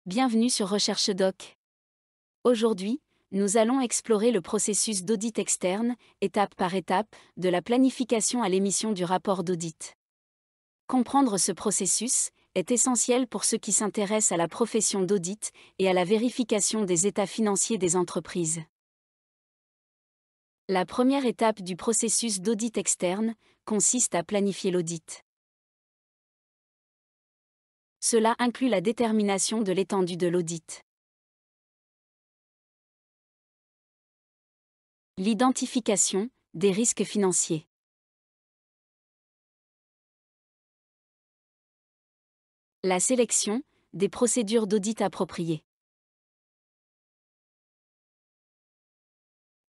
Bienvenue sur Recherche Doc. Aujourd'hui, nous allons explorer le processus d'audit externe, étape par étape, de la planification à l'émission du rapport d'audit. Comprendre ce processus est essentiel pour ceux qui s'intéressent à la profession d'audit et à la vérification des états financiers des entreprises. La première étape du processus d'audit externe consiste à planifier l'audit. Cela inclut la détermination de l'étendue de l'audit. L'identification des risques financiers. La sélection des procédures d'audit appropriées.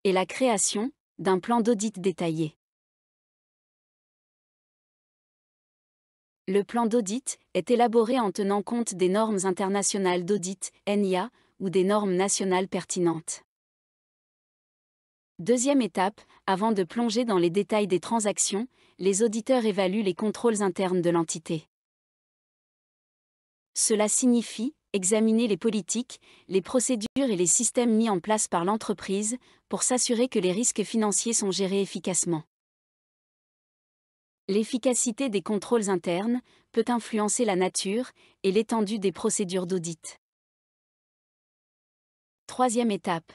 Et la création d'un plan d'audit détaillé. Le plan d'audit est élaboré en tenant compte des normes internationales d'audit, NIA, ou des normes nationales pertinentes. Deuxième étape, avant de plonger dans les détails des transactions, les auditeurs évaluent les contrôles internes de l'entité. Cela signifie examiner les politiques, les procédures et les systèmes mis en place par l'entreprise pour s'assurer que les risques financiers sont gérés efficacement. L'efficacité des contrôles internes peut influencer la nature et l'étendue des procédures d'audit. Troisième étape.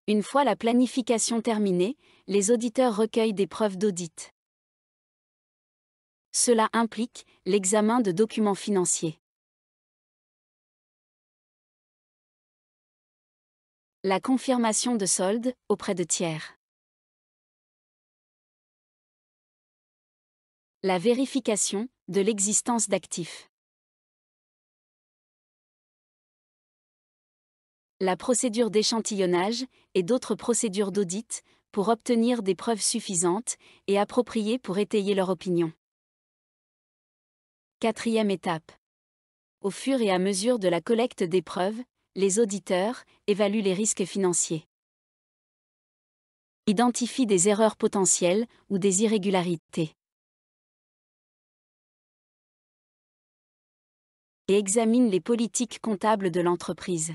Une fois la planification terminée, les auditeurs recueillent des preuves d'audit. Cela implique l'examen de documents financiers. La confirmation de solde auprès de tiers. La vérification de l'existence d'actifs. La procédure d'échantillonnage et d'autres procédures d'audit pour obtenir des preuves suffisantes et appropriées pour étayer leur opinion. Quatrième étape. Au fur et à mesure de la collecte des preuves, les auditeurs évaluent les risques financiers. Identifient des erreurs potentielles ou des irrégularités. Et examinent les politiques comptables de l'entreprise.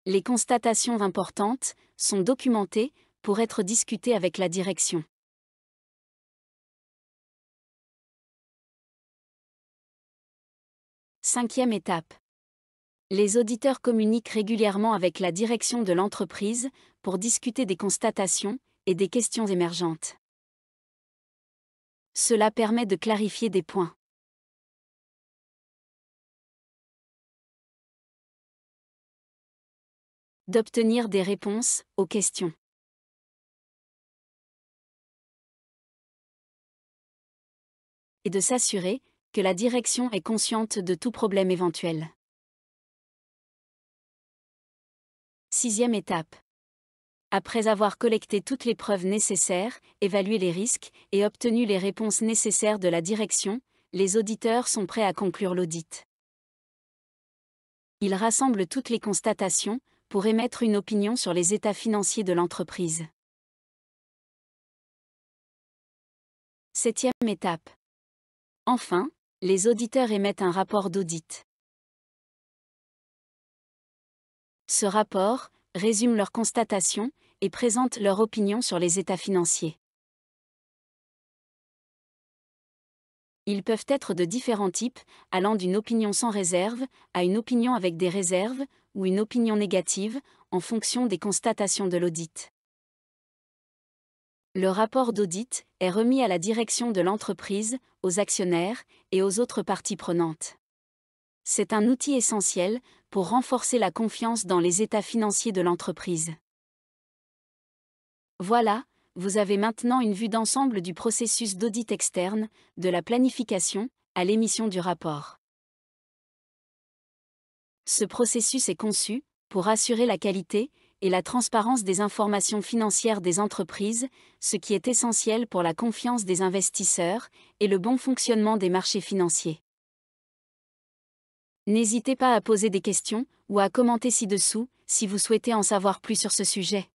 Les constatations importantes sont documentées pour être discutées avec la direction. Cinquième étape. Les auditeurs communiquent régulièrement avec la direction de l'entreprise pour discuter des constatations et des questions émergentes. Cela permet de clarifier des points. D'obtenir des réponses aux questions. Et de s'assurer que la direction est consciente de tout problème éventuel. Sixième étape. Après avoir collecté toutes les preuves nécessaires, évalué les risques et obtenu les réponses nécessaires de la direction, les auditeurs sont prêts à conclure l'audit. Ils rassemblent toutes les constatations pour émettre une opinion sur les états financiers de l'entreprise. Septième étape. Enfin, les auditeurs émettent un rapport d'audit. Ce rapport résume leurs constatations et présente leur opinion sur les états financiers. Ils peuvent être de différents types, allant d'une opinion sans réserve à une opinion avec des réserves ou une opinion négative, en fonction des constatations de l'audit. Le rapport d'audit est remis à la direction de l'entreprise, aux actionnaires et aux autres parties prenantes. C'est un outil essentiel pour renforcer la confiance dans les états financiers de l'entreprise. Voilà, vous avez maintenant une vue d'ensemble du processus d'audit externe, de la planification à l'émission du rapport. Ce processus est conçu pour assurer la qualité et la transparence des informations financières des entreprises, ce qui est essentiel pour la confiance des investisseurs et le bon fonctionnement des marchés financiers. N'hésitez pas à poser des questions ou à commenter ci-dessous si vous souhaitez en savoir plus sur ce sujet.